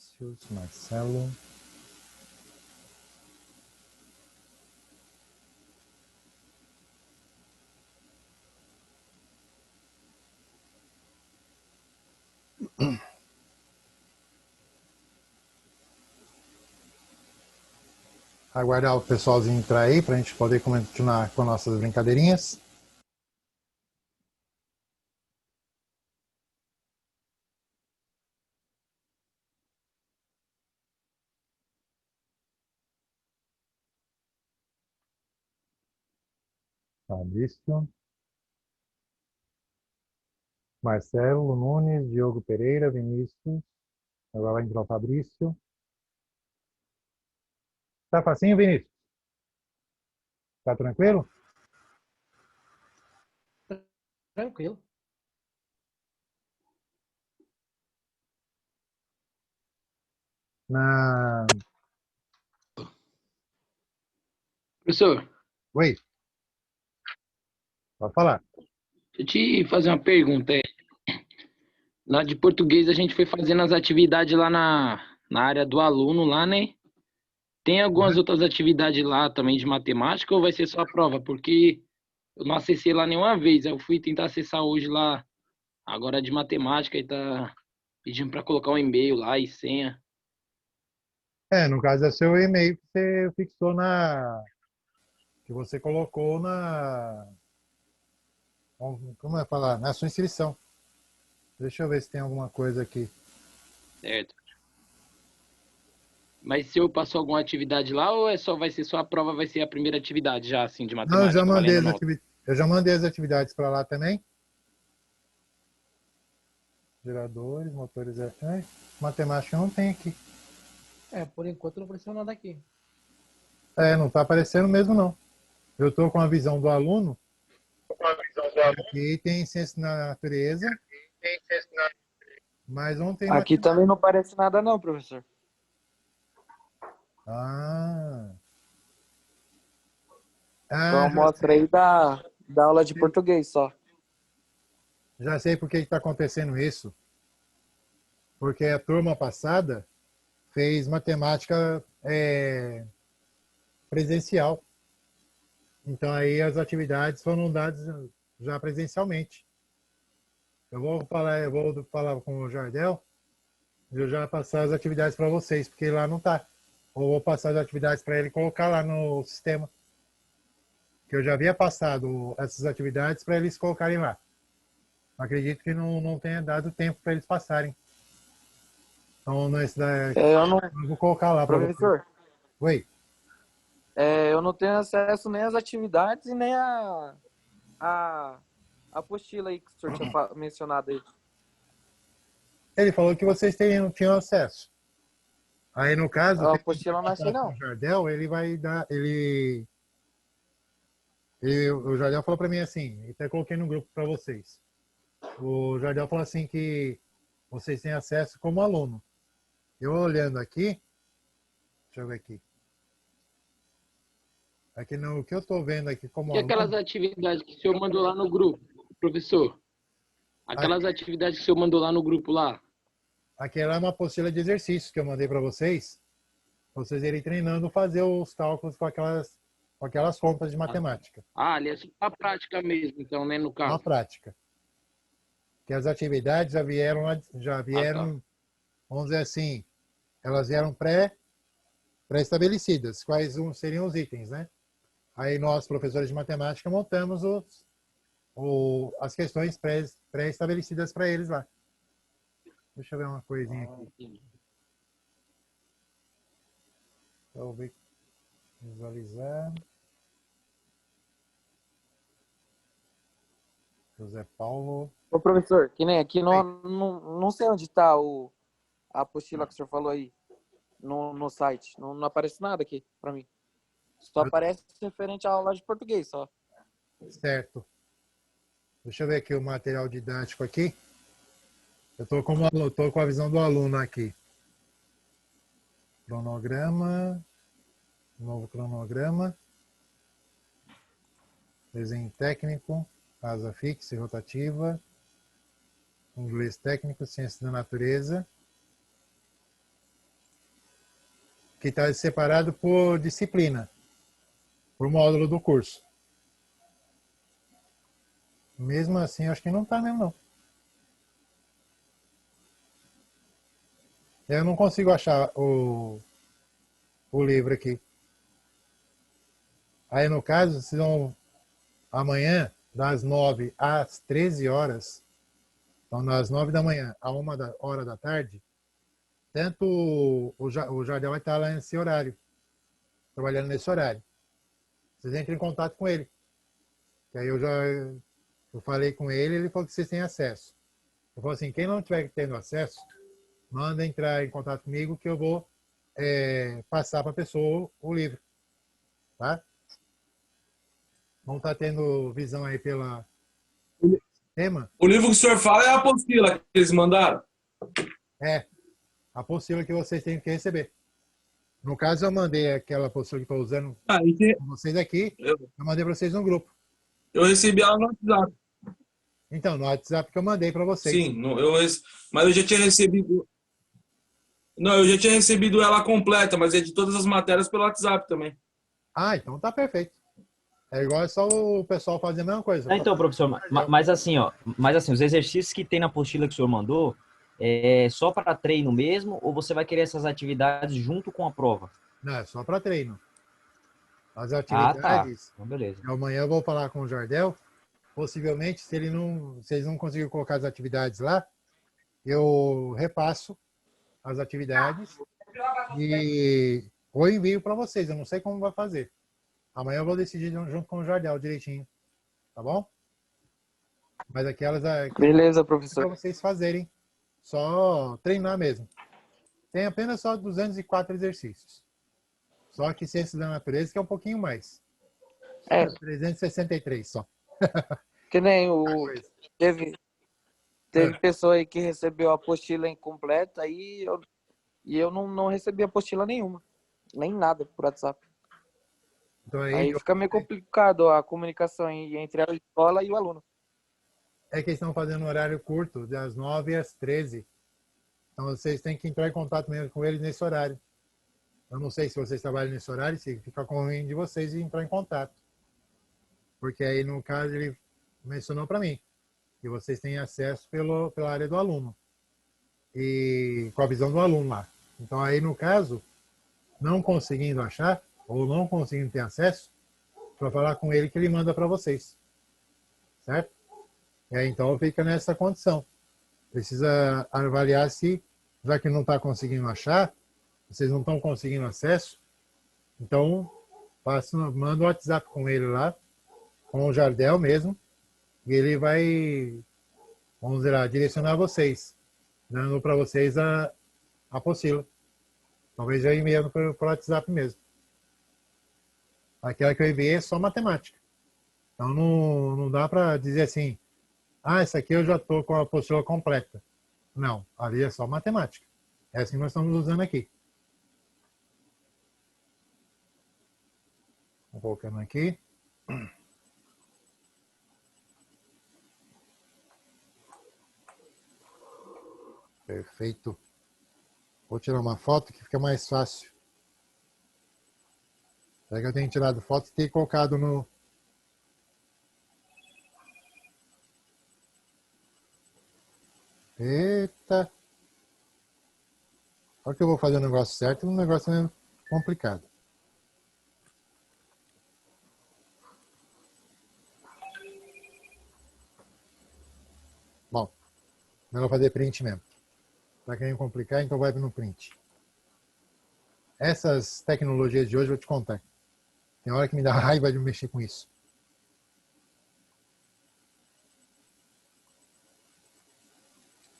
Vinícius, Marcelo. Aguardar o pessoalzinho entrar aí para a gente poder continuar com nossas brincadeirinhas. Fabrício. Marcelo Nunes, Diogo Pereira, Vinícius. Agora vai entrar o Fabrício. Tá facinho, Vinícius? Tá tranquilo? Tranquilo. Professor, Oi. Pode falar. deixa eu te fazer uma pergunta. Lá de português a gente foi fazendo as atividades lá na área do aluno lá, né? Tem algumas outras atividades lá também de matemática ou vai ser só a prova? Porque eu não acessei lá nenhuma vez. Eu fui tentar acessar hoje lá, agora de matemática, e tá pedindo para colocar um e-mail lá e senha. No caso é seu e-mail que você fixou que você colocou como é falar? Na sua inscrição. Deixa eu ver se tem alguma coisa aqui. Certo. Mas se eu passo alguma atividade lá ou vai ser só a prova, vai ser a primeira atividade já, assim, de Não, matemática, valendo nota? eu já mandei as atividades para lá também. Geradores, motores. Matemática não tem aqui. Por enquanto não apareceu nada aqui. Não está aparecendo mesmo não. Eu estou com a visão do aluno. Aqui tem ciência na natureza. Mas não tem Aqui também não aparece nada não, professor. Então mostra aí da aula de português só. Já sei por que está acontecendo isso. Porque a turma passada fez matemática presencial. Então aí as atividades foram dadas já presencialmente. Eu vou falar com o Jardel, eu já passar as atividades para vocês, porque lá não está. Ou vou passar as atividades para ele colocar lá no sistema. Que eu já havia passado essas atividades para eles colocarem lá. Acredito que não tenha dado tempo para eles passarem. Então, eu vou colocar lá para vocês. Professor, Oi. eu não tenho acesso nem às atividades e nem a apostila aí que o senhor tinha mencionado aí. Ele falou que vocês tinham acesso. Aí, no caso, A apostila eu não achei, não. o Jardel, ele vai dar... o Jardel falou para mim assim, até coloquei no grupo para vocês. O Jardel falou assim que vocês têm acesso como aluno. Eu olhando aqui, deixa eu ver aqui. Aqui o que eu estou vendo aqui como E aluno... aquelas atividades que o senhor mandou lá no grupo, professor? Aquelas atividades que o senhor mandou lá no grupo lá? Aquela é uma apostila de exercícios que eu mandei para vocês irem treinando fazer os cálculos com aquelas contas de matemática. Ali é só a prática mesmo, então, né, no caso. Na prática. Que as atividades já vieram, vamos dizer assim, elas vieram pré-estabelecidas. Quais seriam os itens, né? Aí nós, professores de matemática, montamos as questões pré-estabelecidas para eles lá. Deixa eu ver uma coisinha aqui. Deixa eu ver. Visualizar. José Paulo. Ô, professor, que nem aqui não sei onde está a apostila que o senhor falou aí no site. Não aparece nada aqui para mim. Só aparece referente à aula de português, só. Certo. Deixa eu ver aqui o material didático aqui. Eu estou com a visão do aluno aqui. Cronograma. Novo cronograma. Desenho técnico. Asa fixa e rotativa. Inglês técnico. Ciência da natureza. que está separado por disciplina, por módulo do curso. Mesmo assim, acho que não está mesmo, não. Eu não consigo achar o livro aqui. Aí, no caso, vocês vão amanhã, das 9 às 13 horas, então das 9 da manhã a 1 hora da tarde, tanto o Jardel vai estar lá nesse horário, trabalhando nesse horário. Vocês entrem em contato com ele. Que aí eu falei com ele, ele falou que vocês têm acesso. Eu falei assim, quem não estiver tendo acesso, manda entrar em contato comigo que eu vou passar para a pessoa o livro. Tá? Vão estar tendo visão aí pela tema. O livro que o senhor fala é a apostila que eles mandaram? É, a apostila que vocês têm que receber. No caso, eu mandei aquela apostila que estou usando com vocês aqui, eu mandei para vocês no grupo. Eu recebi ela no WhatsApp. Então, no WhatsApp que eu mandei para vocês. Sim, mas eu já tinha recebido... Não, eu já tinha recebido ela completa, mas é de todas as matérias pelo WhatsApp também. Ah, então tá perfeito. É igual só o pessoal fazer a mesma coisa. Então, professor, mas assim, os exercícios que tem na apostila que o senhor mandou, é só para treino mesmo, ou você vai querer essas atividades junto com a prova? Não, é só para treino. As Ah, atividades, tá. Então, beleza. amanhã eu vou falar com o Jardel. Possivelmente, se eles não conseguirem colocar as atividades lá, eu repasso as atividades ou envio para vocês. Eu não sei como vai fazer. Amanhã eu vou decidir junto com o Jardel direitinho. Tá bom? Mas aquelas Beleza, para professor. vocês fazerem. Só treinar mesmo. Tem apenas só 204 exercícios. Só que ciências da natureza que é um pouquinho mais. É. 363 só. Que nem teve pessoa aí que recebeu a apostila incompleta e eu não recebi apostila nenhuma. Nem nada por WhatsApp. Então, Aí fica meio complicado a comunicação entre a escola e o aluno. É que eles estão fazendo um horário curto, das 9 às 13. Então vocês têm que entrar em contato mesmo com eles nesse horário. Eu não sei se vocês trabalham nesse horário, se fica correndo de vocês e entrar em contato. Porque aí, no caso, ele mencionou para mim que vocês têm acesso pela área do aluno. E com a visão do aluno lá. Então aí, no caso, não conseguindo achar, ou não conseguindo ter acesso, para falar com ele que ele manda para vocês. Certo? Então fica nessa condição. Precisa avaliar se, já que não está conseguindo achar, vocês não estão conseguindo acesso, então manda o WhatsApp com ele lá, com o Jardel mesmo, e ele vai, vamos dizer lá, direcionar vocês, dando para vocês a apostila. Talvez eu enviando para o WhatsApp mesmo. Aquela que eu enviei é só matemática. Então não dá para dizer assim, essa aqui eu já estou com a apostila completa. Não, ali é só matemática. É assim que nós estamos usando aqui. Vou colocando aqui. Perfeito. Vou tirar uma foto que fica mais fácil. Será que eu tenho tirado foto e tenho colocado no... Eita! Só que eu vou fazer o negócio certo, um negócio é complicado. Bom, melhor fazer print mesmo. Para quem complicar, então vai no print. Essas tecnologias de hoje, eu vou te contar. Tem hora que me dá raiva de mexer com isso.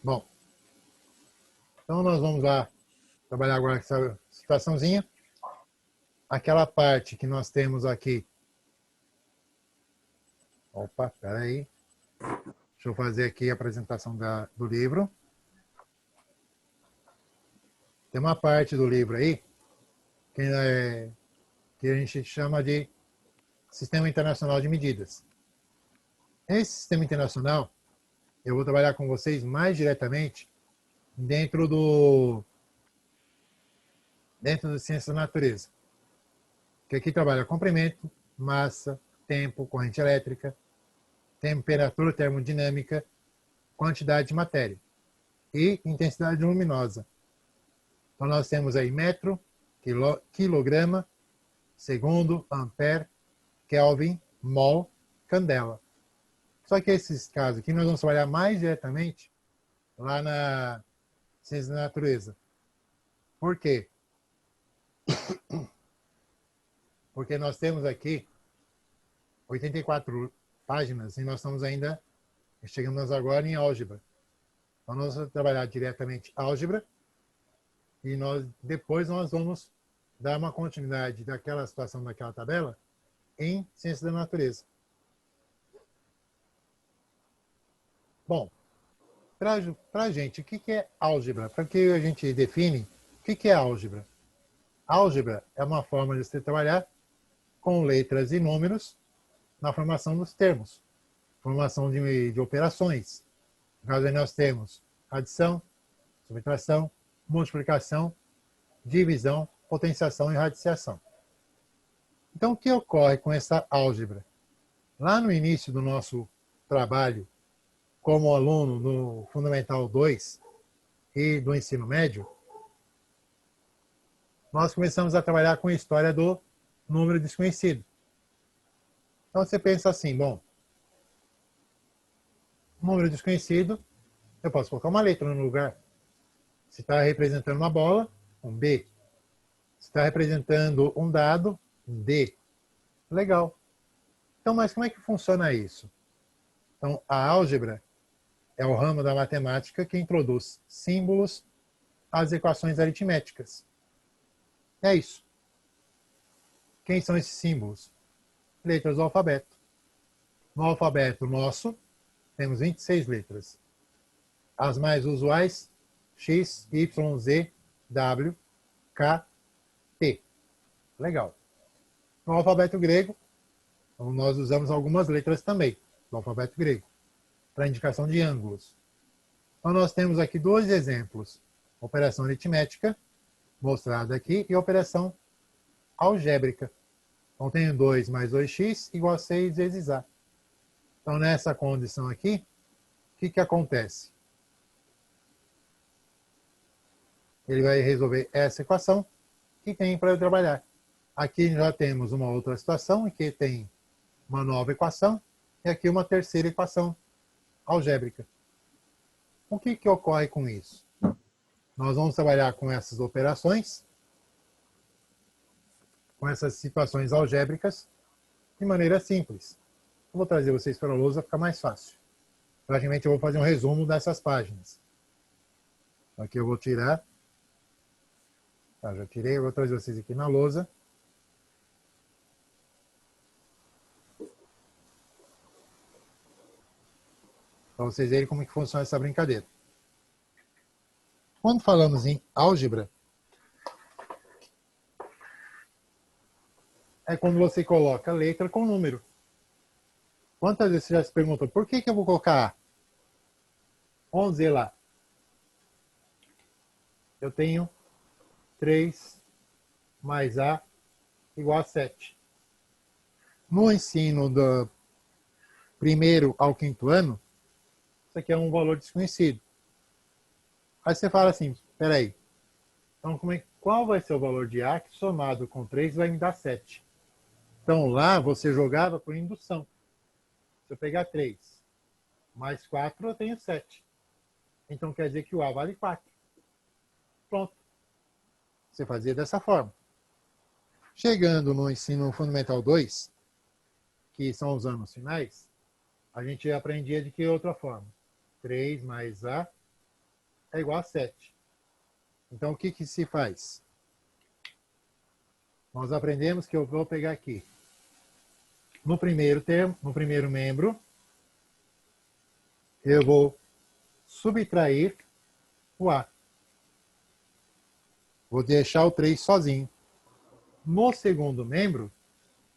Bom, então nós vamos lá trabalhar agora com essa situaçãozinha. Aquela parte que nós temos aqui. Opa, peraí. Deixa eu fazer aqui a apresentação do livro. Tem uma parte do livro aí que a gente chama de Sistema Internacional de Medidas. Esse sistema internacional, eu vou trabalhar com vocês mais diretamente dentro dentro da ciência da natureza. Que aqui trabalha comprimento, massa, tempo, corrente elétrica, temperatura termodinâmica, quantidade de matéria e intensidade luminosa. Então nós temos aí metro, quilograma, segundo, ampere, Kelvin, mol, candela. Só que esses casos aqui nós vamos trabalhar mais diretamente lá na ciência da natureza. Por quê? Porque nós temos aqui 84 páginas e nós estamos ainda, chegamos agora em álgebra. Então nós vamos trabalhar diretamente álgebra e depois nós vamos dar uma continuidade daquela situação daquela tabela em ciência da natureza. Bom, para a gente, o que é álgebra? Para que a gente define o que é álgebra? Álgebra é uma forma de você trabalhar com letras e números na formação dos termos, formação de operações. No caso aí nós temos adição, subtração, multiplicação, divisão, potenciação e radiciação. Então, o que ocorre com essa álgebra? Lá no início do nosso trabalho, como aluno no Fundamental 2 e do ensino médio, nós começamos a trabalhar com a história do número desconhecido. Então você pensa assim, bom, número desconhecido, eu posso colocar uma letra no lugar. Se está representando uma bola, um B. Se está representando um dado, um D. Legal. Então, mas como é que funciona isso? Então, a álgebra é o ramo da matemática que introduz símbolos às equações aritméticas. É isso. Quem são esses símbolos? Letras do alfabeto. No alfabeto nosso, temos 26 letras. As mais usuais, X, Y, Z, W, K, P. Legal. No alfabeto grego, nós usamos algumas letras também, do alfabeto grego, para indicação de ângulos. Então, nós temos aqui dois exemplos. Operação aritmética, mostrada aqui, e operação algébrica. Então, tenho 2 mais 2x igual a 6 vezes a. Então, nessa condição aqui, o que acontece? Ele vai resolver essa equação que tem para eu trabalhar. Aqui já temos uma outra situação em que tem uma nova equação e aqui uma terceira equação algébrica. O que ocorre com isso? Nós vamos trabalhar com essas operações, com essas situações algébricas, de maneira simples. Eu vou trazer vocês para a lousa, fica mais fácil. Praticamente eu vou fazer um resumo dessas páginas. Aqui eu vou tirar. Tá, já tirei, eu vou trazer vocês aqui na lousa. Para vocês verem como que funciona essa brincadeira. Quando falamos em álgebra, é quando você coloca letra com número. Quantas vezes você já se perguntou, por que eu vou colocar A? Vamos ver lá. Eu tenho 3 mais A igual a 7. No ensino do primeiro ao quinto ano, isso aqui é um valor desconhecido. Aí você fala assim, espera aí. Então, qual vai ser o valor de A que somado com 3 vai me dar 7? Então, lá você jogava por indução. Se eu pegar 3 mais 4, eu tenho 7. Então, quer dizer que o A vale 4. Pronto. Você fazia dessa forma. Chegando no ensino fundamental 2, que são os anos finais, a gente aprendia de que outra forma? 3 mais A é igual a 7. Então, o que se faz? Nós aprendemos que eu vou pegar aqui. No primeiro termo, no primeiro membro, eu vou subtrair o A. Vou deixar o 3 sozinho. No segundo membro,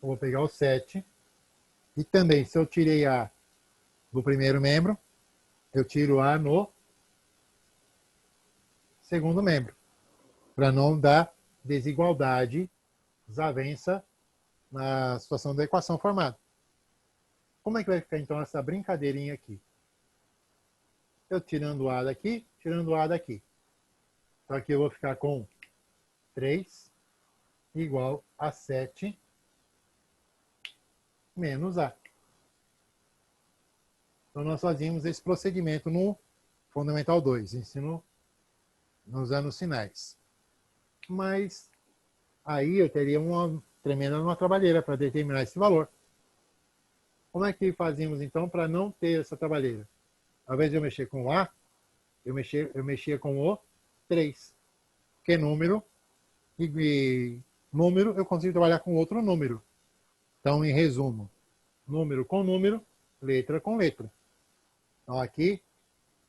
eu vou pegar o 7. E também, se eu tirei A do primeiro membro, eu tiro A no segundo membro. Para não dar desigualdade, desavença na situação da equação formada. Como é que vai ficar então essa brincadeirinha aqui? Eu tirando o A daqui, tirando o A daqui. Então aqui eu vou ficar com 3 igual a 7 menos A. Então nós fazíamos esse procedimento no Fundamental 2, ensino nos anos finais. Mas aí eu teria uma tremenda uma trabalheira para determinar esse valor. Como é que fazíamos então para não ter essa trabalheira? Ao invés de eu mexer com o A, eu mexia com o 3. Que é número, e número eu consigo trabalhar com outro número. Então, em resumo, número com número, letra com letra. Então, aqui,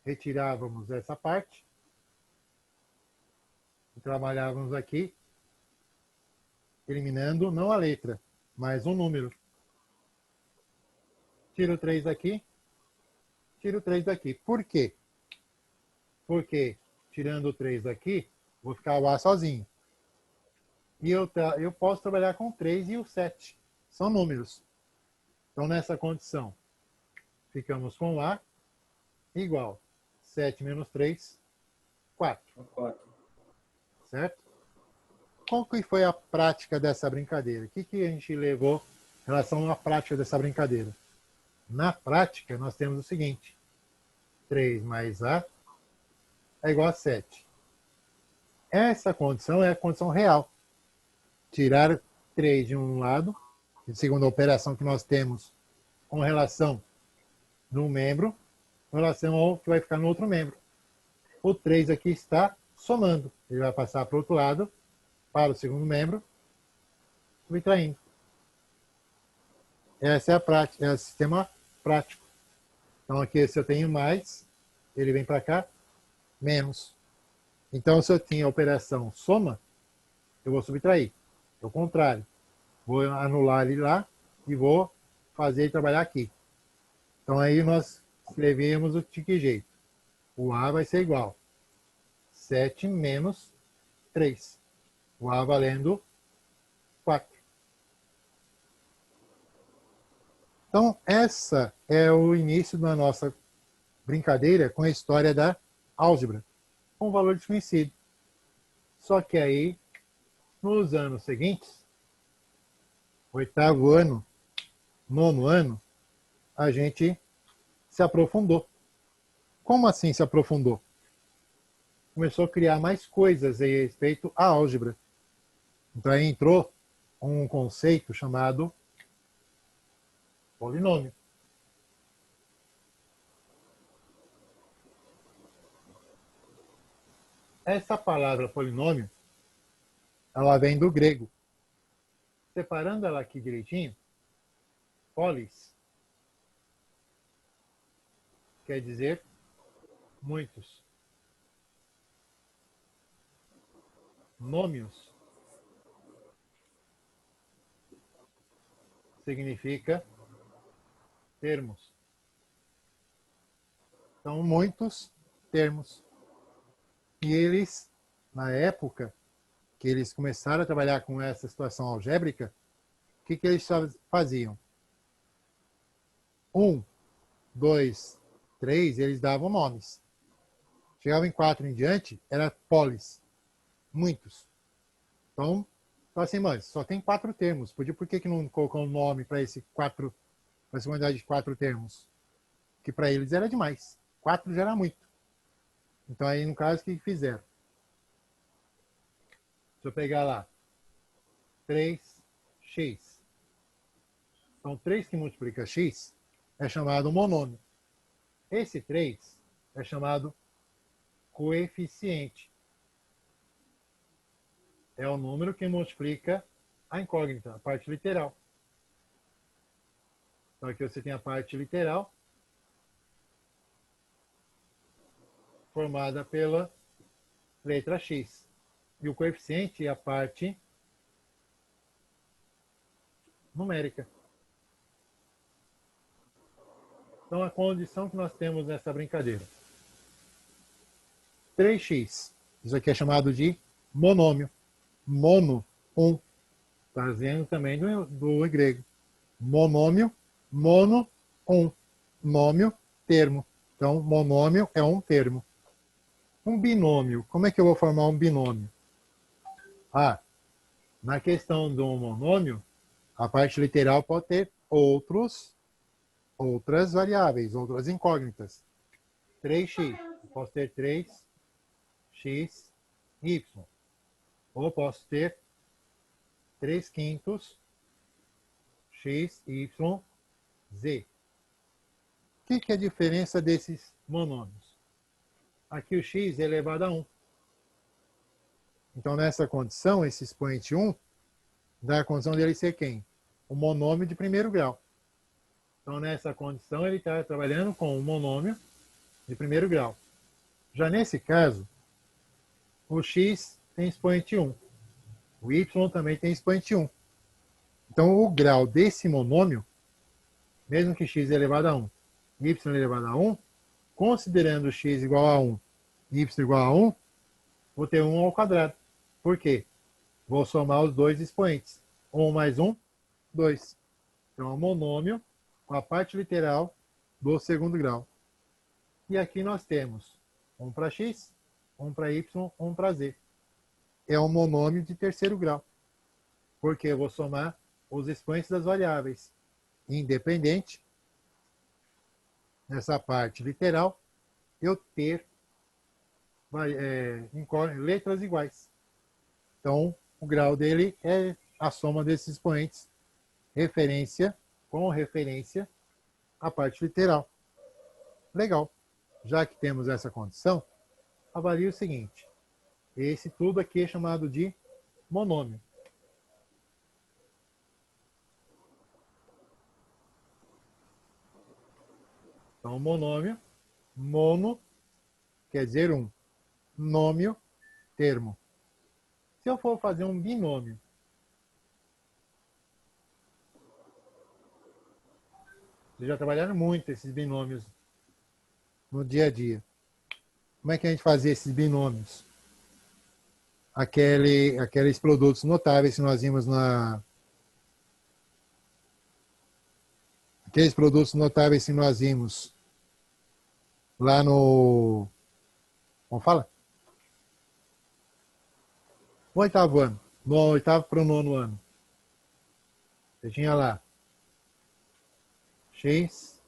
retirávamos essa parte e trabalhávamos aqui, eliminando não a letra, mas um número. Tiro 3 daqui, tiro 3 daqui. Por quê? Porque, tirando o 3 daqui, vou ficar o A sozinho. E eu posso trabalhar com o 3 e o 7. São números. Então, nessa condição, ficamos com o A igual 7 menos 3, 4. 4. Certo? Qual que foi a prática dessa brincadeira? O que a gente levou em relação à prática dessa brincadeira? Na prática, nós temos o seguinte. 3 mais A é igual a 7. Essa condição é a condição real. Tirar 3 de um lado, segundo a operação que nós temos com relação no membro, com relação ao que vai ficar no outro membro. O 3 aqui está somando. Ele vai passar para o outro lado, para o segundo membro, subtraindo. Essa é a prática, é o sistema prático. Então aqui, se eu tenho mais, ele vem para cá, menos. Então, se eu tinha a operação soma, eu vou subtrair. É o contrário. Vou anular ele lá e vou fazer ele trabalhar aqui. Então, aí nós escrevíamos o de que jeito? O A vai ser igual 7 menos 3. O A valendo 4. Então, essa é o início da nossa brincadeira com a história da álgebra, com valor desconhecido. Só que aí, nos anos seguintes, 8º ano, 9º ano, a gente se aprofundou. Como assim se aprofundou? Começou a criar mais coisas a respeito à álgebra. Então aí entrou um conceito chamado polinômio. Essa palavra polinômio, ela vem do grego. Separando ela aqui direitinho, polis quer dizer muitos. Nômios significa termos. São muitos termos. E eles, na época que eles começaram a trabalhar com essa situação algébrica, o que eles faziam? 1, 2, 3, eles davam nomes. Chegava em 4 em diante, era polis. Muitos. Então assim, mas só tem 4 termos. Por que não colocou um nome para essa quantidade de 4 termos? Que para eles era demais. 4 já era muito. Então aí, no caso, o que fizeram? Deixa eu pegar lá. 3x. Então, 3 que multiplica x é chamado monômio. Esse 3 é chamado coeficiente. É o número que multiplica a incógnita, a parte literal. Então aqui você tem a parte literal, formada pela letra x. E o coeficiente é a parte numérica. Então a condição que nós temos nessa brincadeira. 3x. Isso aqui é chamado de monômio. mono, um. Trazendo também do grego. Monômio, mono, um. Nômio, termo. Então, monômio é um termo. Um binômio. Como é que eu vou formar um binômio? Ah, na questão do monômio, a parte literal pode ter outras variáveis, outras incógnitas. 3x. Eu posso ter 3x, y. Ou posso ter 3 quintos x, y, z. O que é a diferença desses monômios? Aqui o x é elevado a 1. Então, nessa condição, esse expoente 1 dá a condição dele ser quem? O monômio de primeiro grau. Então, nessa condição, ele está trabalhando com o monômio de primeiro grau. Já nesse caso, o x tem expoente 1. O y também tem expoente 1. Então, o grau desse monômio, mesmo que x é elevado a 1, y elevado a 1, considerando x igual a 1, y igual a 1, vou ter 1 ao quadrado. Por quê? Vou somar os dois expoentes. 1 mais 1, 2. Então, é um monômio com a parte literal do segundo grau. E aqui nós temos 1 para x, 1 para y, 1 para z. É um monômio de terceiro grau. Porque eu vou somar os expoentes das variáveis. Independente, nessa parte literal, eu ter letras iguais. Então, o grau dele é a soma desses expoentes, com referência à parte literal. Legal. Já que temos essa condição, avalie o seguinte. Esse tudo aqui é chamado de monômio. Então, monômio, mono, quer dizer um. Nômio, termo. Se eu for fazer um binômio, vocês já trabalharam muito esses binômios no dia a dia. Como é que a gente fazia esses binômios? Aqueles produtos notáveis que nós vimos aqueles produtos notáveis que nós vimos lá no... Como fala? No oitavo ano. No oitavo para o nono ano. Você tinha lá x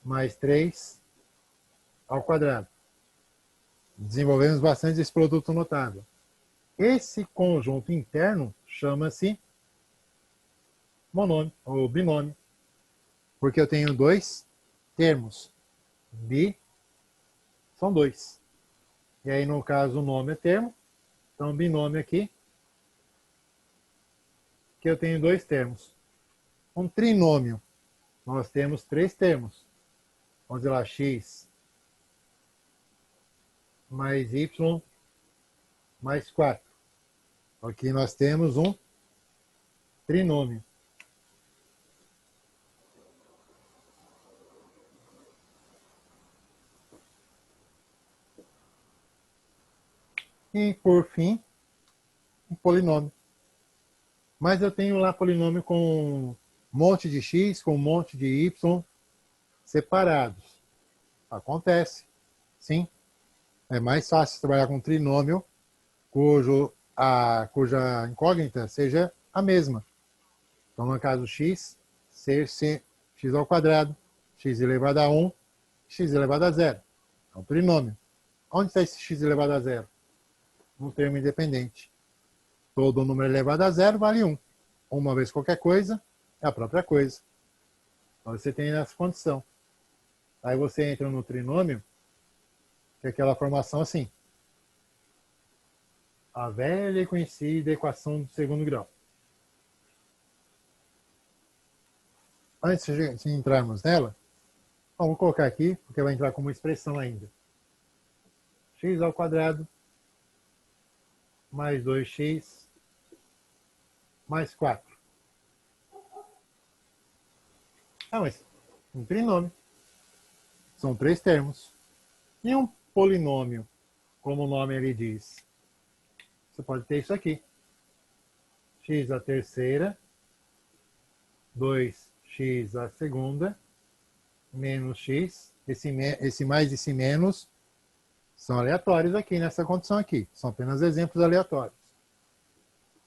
mais 3 ao quadrado. Desenvolvemos bastante esse produto notável. Esse conjunto interno chama-se monômio, ou binômio. Porque eu tenho dois termos. Bi são dois. E aí, no caso, o nome é termo. Então, binômio aqui, que eu tenho dois termos. Um trinômio, nós temos três termos. Vamos dizer lá, x mais y mais 4. Aqui nós temos um trinômio. E, por fim, um polinômio. Mas eu tenho lá polinômio com um monte de x, com um monte de y separados. Acontece, sim. É mais fácil trabalhar com um trinômio cuja incógnita seja a mesma. Então, no caso x, ser x ao quadrado, x elevado a 1, x elevado a 0. É um trinômio. Onde está esse x elevado a 0? No termo independente. Todo número elevado a 0 vale 1. Uma vez qualquer coisa é a própria coisa. Então, você tem essa condição. Aí você entra no trinômio, que é aquela formação assim. A velha e conhecida equação do segundo grau. Antes de entrarmos nela, vamos colocar aqui, porque vai entrar como expressão ainda. X ao quadrado mais 2x mais 4. Mas um trinômio. São três termos. E um polinômio, como o nome ele diz. você pode ter isso aqui. X à terceira, 2x à segunda, menos x. Esse mais e esse menos são aleatórios aqui nessa condição aqui. São apenas exemplos aleatórios.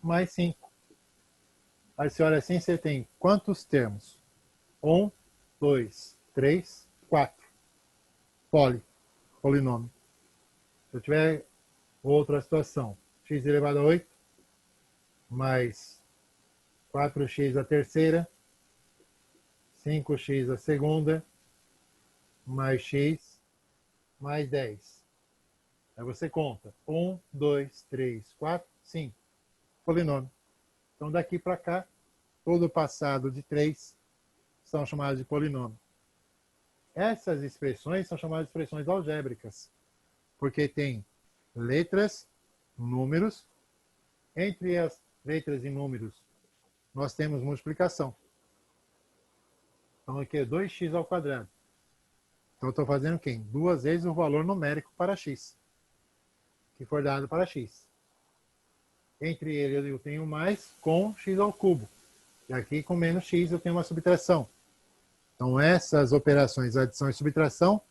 Mais 5. Aí você olha assim, você tem quantos termos? 1, 2, 3, 4. Polinômio. Se eu tiver outra situação, x elevado a 8, mais 4x à terceira, 5x à segunda, mais x, mais 10. Aí você conta 1, 2, 3, 4, 5. Polinômio. Então daqui para cá, todo o passado de 3 são chamados de polinômio. Essas expressões são chamadas de expressões algébricas, porque tem letras, números. Entre as letras e números, nós temos multiplicação. Então aqui é 2x ao quadrado. Então eu estou fazendo quem? 2 vezes o valor numérico para x, que for dado para x. Entre ele eu tenho mais com x ao cubo. E aqui com menos x eu tenho uma subtração. Então essas operações, adição e subtração,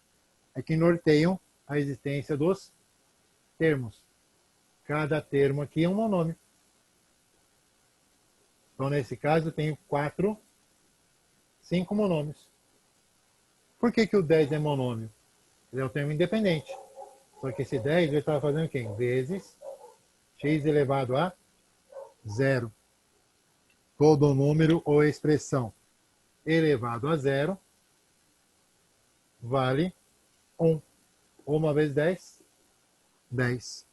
é que norteiam a existência dos termos. Cada termo aqui é um monômio. Então nesse caso eu tenho 5 monômios. Por que o 10 é monômio? Ele é um termo independente. Só que esse 10 ele está fazendo quem? Vezes x elevado a 0. Todo número ou expressão elevado a 0 vale 1. 1 vezes 10, 10.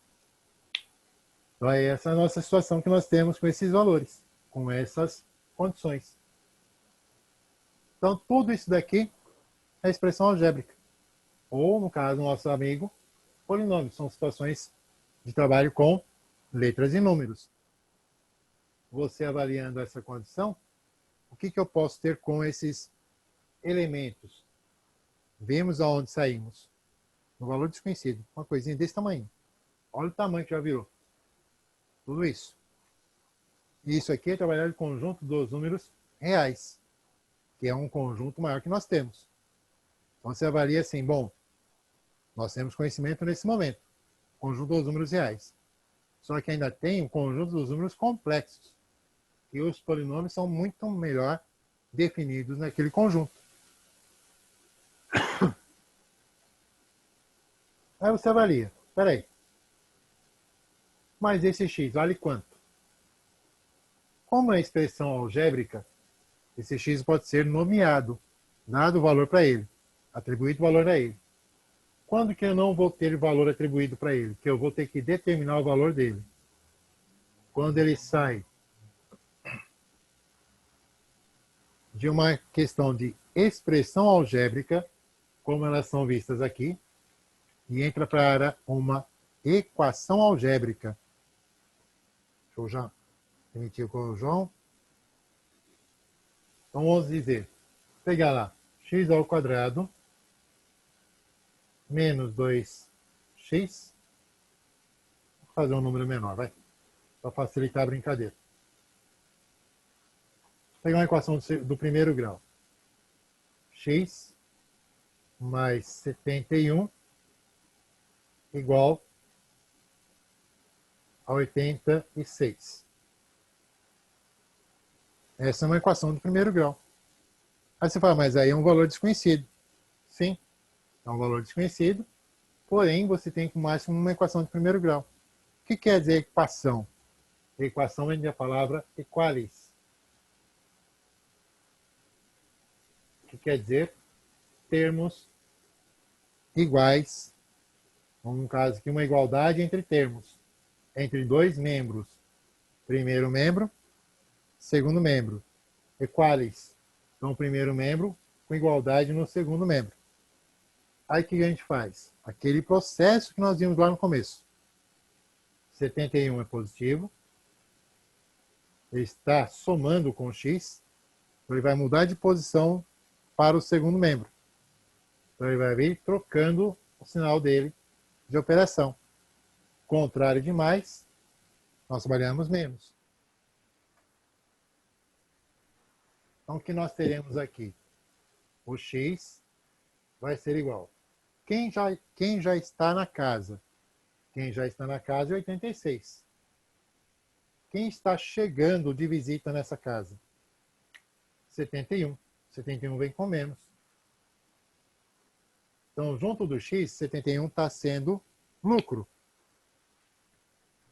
Então, essa é a nossa situação que nós temos com esses valores, com essas condições. Então, tudo isso daqui é expressão algébrica. Ou, no caso do nosso amigo, polinômios. São situações de trabalho com letras e números. Você avaliando essa condição, o que eu posso ter com esses elementos? Vemos aonde saímos. No valor desconhecido. Uma coisinha desse tamanho. Olha o tamanho que já virou. Tudo isso. E isso aqui é trabalhar o conjunto dos números reais, que é um conjunto maior que nós temos. Então você avalia assim, bom, nós temos conhecimento nesse momento. Conjunto dos números reais. Só que ainda tem o conjunto dos números complexos. E os polinômios são muito melhor definidos naquele conjunto. Aí você avalia. Espera aí. Mas esse x vale quanto? Como é expressão algébrica, esse x pode ser nomeado, dado o valor para ele, atribuído valor a ele. Quando que eu não vou ter valor atribuído para ele? Que eu vou ter que determinar o valor dele. Quando ele sai de uma questão de expressão algébrica, como elas são vistas aqui, e entra para uma equação algébrica. Deixa eu já emitir com o João. Então vamos dizer, pegar lá, x ao quadrado menos 2x. Vou fazer um número menor, vai. Para facilitar a brincadeira. Vou pegar uma equação do primeiro grau. X mais 71 igual a 86. Essa é uma equação do primeiro grau. Aí você fala, mas aí é um valor desconhecido. Sim, é um valor desconhecido, porém você tem como máximo uma equação de primeiro grau. O que quer dizer equação? Equação vem da palavra equalis, que quer dizer termos iguais, no caso aqui uma igualdade entre termos, entre dois membros, primeiro membro, segundo membro, equalis, então primeiro membro com igualdade no segundo membro. Aí o que a gente faz? Aquele processo que nós vimos lá no começo. 71 é positivo, ele está somando com x, então ele vai mudar de posição para o segundo membro. Então ele vai vir trocando o sinal dele de operação. Contrário de mais, Nós trabalhamos menos. Então, o que nós teremos aqui? O x vai ser igual. Quem já está na casa? Quem já está na casa é 86. Quem está chegando de visita nessa casa? 71. 71 vem com menos. Então, junto do x, 71 está sendo lucro.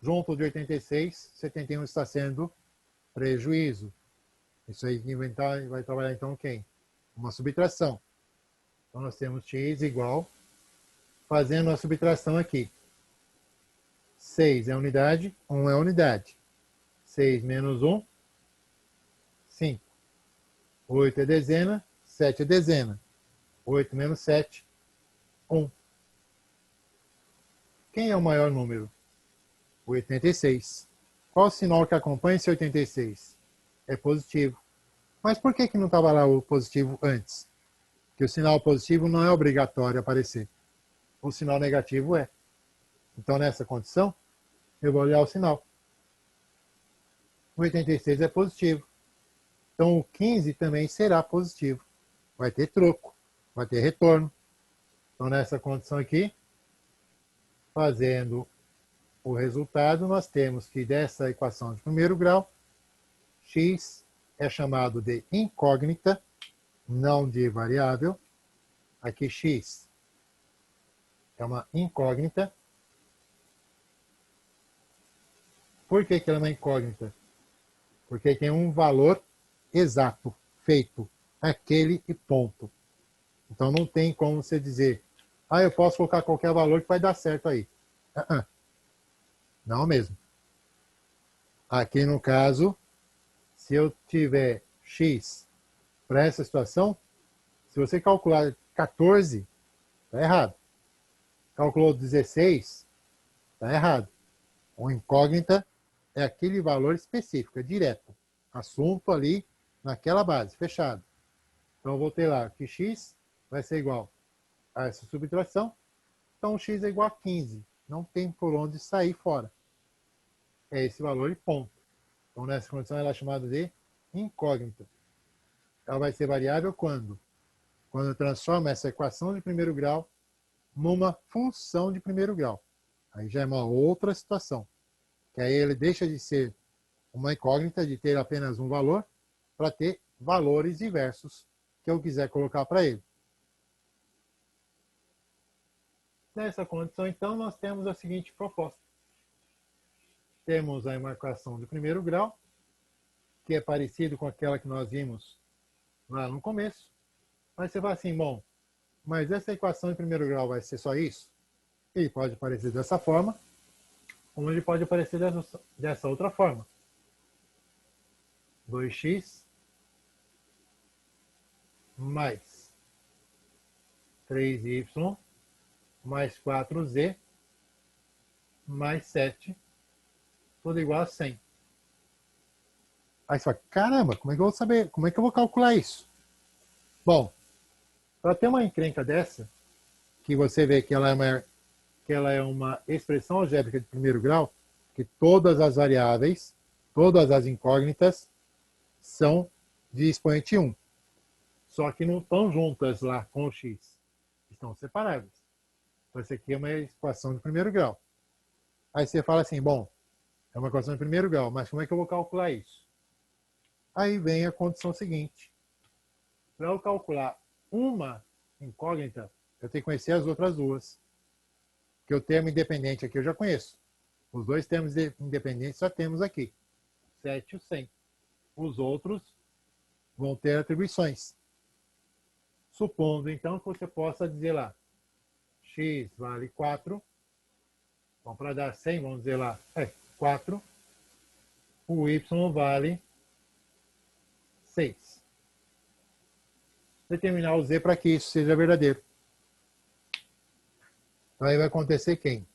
Junto de 86, 71 está sendo prejuízo. Isso aí vai trabalhar então quem? Uma subtração. Então, nós temos x igual, fazendo a subtração aqui. 6 é unidade, 1 é unidade. 6 menos 1, 5. 8 é dezena, 7 é dezena. 8 menos 7, 1. Quem é o maior número? 86. Qual o sinal que acompanha esse 86? É positivo. Mas por que não estava lá o positivo antes? Porque o sinal positivo não é obrigatório aparecer. O sinal negativo é. Então, nessa condição, eu vou olhar o sinal. O 86 é positivo. Então, o 15 também será positivo. Vai ter troco, vai ter retorno. Então, nessa condição aqui, fazendo o resultado, nós temos que dessa equação de primeiro grau, x é chamado de incógnita, não de variável. Aqui x é uma incógnita. Por que ela é uma incógnita? Porque tem um valor exato, feito, aquele e ponto. Então não tem como você dizer, eu posso colocar qualquer valor que vai dar certo aí. Não mesmo. Aqui no caso, se eu tiver x para essa situação, se você calcular 14, está errado. Calculou 16, está errado. O incógnita é aquele valor específico, é direto. Assunto ali naquela base, fechado. Então eu vou ter lá que x vai ser igual a essa subtração. Então x é igual a 15. Não tem por onde sair fora. É esse valor e ponto. Então nessa condição ela é chamada de incógnita. Ela vai ser variável quando? Quando eu transformo essa equação de primeiro grau numa função de primeiro grau. Aí já é uma outra situação. Que aí ele deixa de ser uma incógnita, de ter apenas um valor, para ter valores diversos que eu quiser colocar para ele. Nessa condição, então, nós temos a seguinte proposta. Temos a equação de primeiro grau, que é parecido com aquela que nós vimos lá no começo. Mas você fala assim, bom, mas essa equação de primeiro grau vai ser só isso? Ele pode aparecer dessa forma, como ele pode aparecer dessa outra forma. 2x mais 3y mais 4z mais 7, tudo igual a 100. Aí você fala, caramba, como é que eu vou saber? Como é que eu vou calcular isso? Bom, para ter uma encrenca dessa, que você vê que ela é uma expressão algébrica de primeiro grau, que todas as variáveis, todas as incógnitas, são de expoente 1. Só que não estão juntas lá com o x. Estão separadas. Então, isso aqui é uma equação de primeiro grau. Aí você fala assim, bom, é uma equação de primeiro grau, mas como é que eu vou calcular isso? Aí vem a condição seguinte. Para eu calcular uma incógnita, eu tenho que conhecer as outras duas. Porque o termo independente aqui eu já conheço. Os dois termos independentes já temos aqui. 7 e o 100. Os outros vão ter atribuições. Supondo, então, que você possa dizer lá, x vale 4. Bom, para dar 100, vamos dizer lá, 4. O y vale 6. Determinar o z para que isso seja verdadeiro. Então aí vai acontecer quem?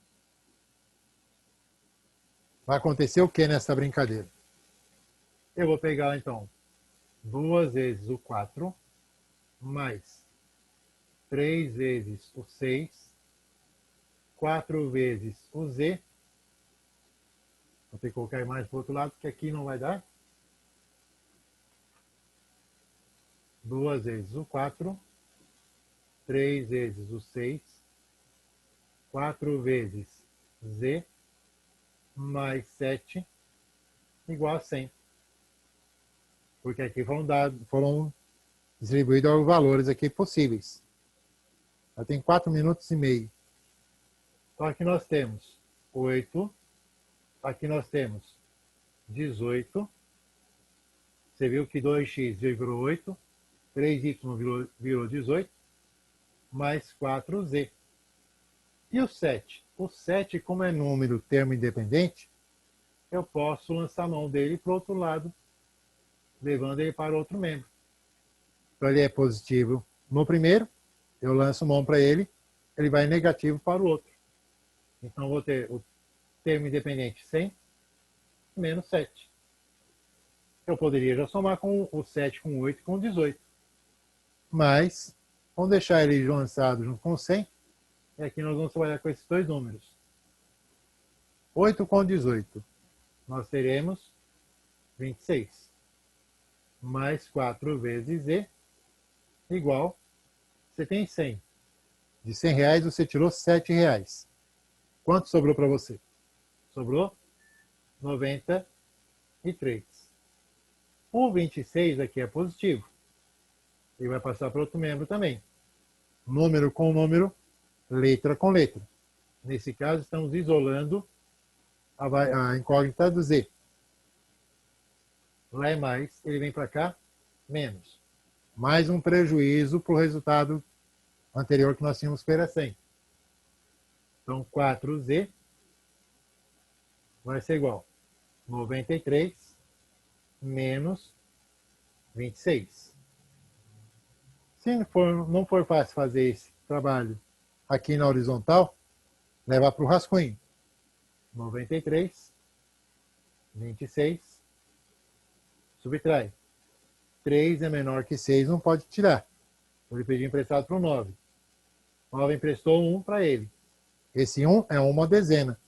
Vai acontecer o que nessa brincadeira? Eu vou pegar, então, 2 vezes o 4, mais 3 vezes o 6, 4 vezes o z, Vou ter que colocar a imagem para o outro lado, porque aqui não vai dar. 2 vezes o 4, 3 vezes o 6, 4 vezes Z, mais 7, igual a 100. Porque aqui foram distribuídos os valores aqui possíveis. Já tem 4 minutos e meio. Então aqui nós temos 8, aqui nós temos 18. Você viu que 2x virou 8, 3y virou 18, mais 4z. E o 7? O 7, como é número termo independente, eu posso lançar a mão dele para o outro lado, levando ele para outro membro. Então ele é positivo no primeiro, eu lanço mão para ele, ele vai negativo para o outro. Então vou ter o termo independente 100 menos 7. Eu poderia já somar com o 7 com 8 e com 18. Mas, vamos deixar ele lançado junto com o 100. E aqui nós vamos trabalhar com esses dois números. 8 com 18. Nós teremos 26. Mais 4 vezes Z igual. Você tem 100. De 100 reais você tirou 7 reais. Quanto sobrou para você? Sobrou 93. O 26 aqui é positivo. Ele vai passar para outro membro também. Número com número, letra com letra. Nesse caso, estamos isolando a incógnita do Z. Lá é mais, ele vem para cá, menos. Mais um prejuízo para o resultado anterior que nós tínhamos, que era 100. Então, 4Z vai ser igual a 93 menos 26. Se não for fácil fazer esse trabalho aqui na horizontal, leva para o rascunho. 93, 26, subtrai. 3 é menor que 6, não pode tirar. Ele pediu emprestado para o 9. 9 emprestou 1 para ele. Esse 1 é uma dezena.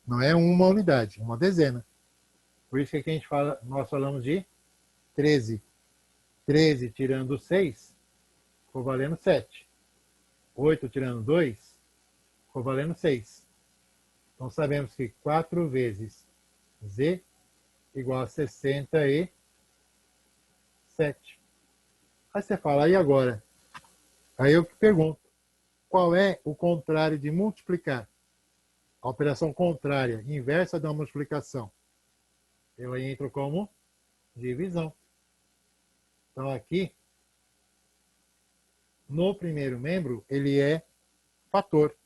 Não é uma unidade, é uma dezena. Por isso que aqui nós falamos de 13. 13 tirando 6, ficou valendo 7. 8 tirando 2, ficou valendo 6. Então sabemos que 4 vezes Z igual a 67. Aí você fala, e agora? Aí eu pergunto, qual é o contrário de multiplicar? A operação contrária, inversa da multiplicação. Ela entra como divisão. Então aqui, no primeiro membro, ele é fator.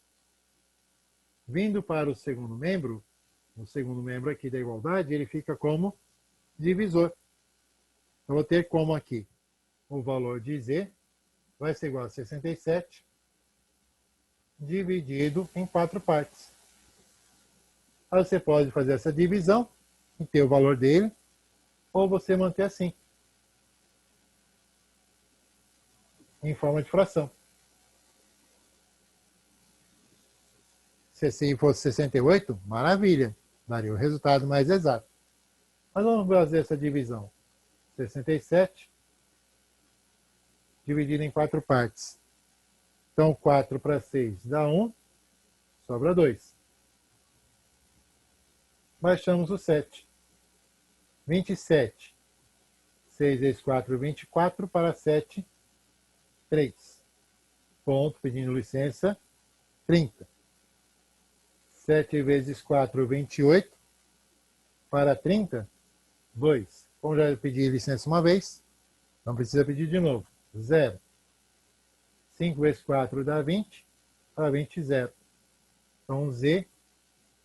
Vindo para o segundo membro aqui da igualdade, ele fica como divisor. Eu vou ter como aqui o valor de Z vai ser igual a 67 dividido em 4 partes. Aí você pode fazer essa divisão e ter o valor dele, ou você manter assim, em forma de fração. Se assim fosse 68, maravilha, daria o resultado mais exato. Mas vamos fazer essa divisão. 67 dividido em 4 partes. Então, 4 para 6 dá 1, sobra 2. Baixamos o 7. 27. 6 vezes 4, 24. Para 7, 3. Ponto, pedindo licença, 30. 7 vezes 4, 28. Para 30, 2. Como já pedi licença uma vez, não precisa pedir de novo. 0. 5 vezes 4 dá 20. Para 20, 0. Então, Z,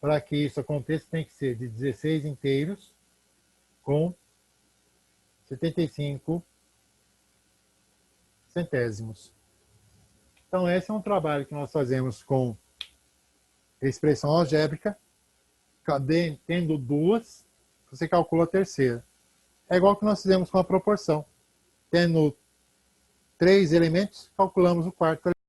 para que isso aconteça, tem que ser de 16 inteiros com 75 centésimos. Então, esse é um trabalho que nós fazemos com expressão algébrica. Tendo duas, você calcula a terceira. É igual que nós fizemos com a proporção. Tendo 3 elementos, calculamos o quarto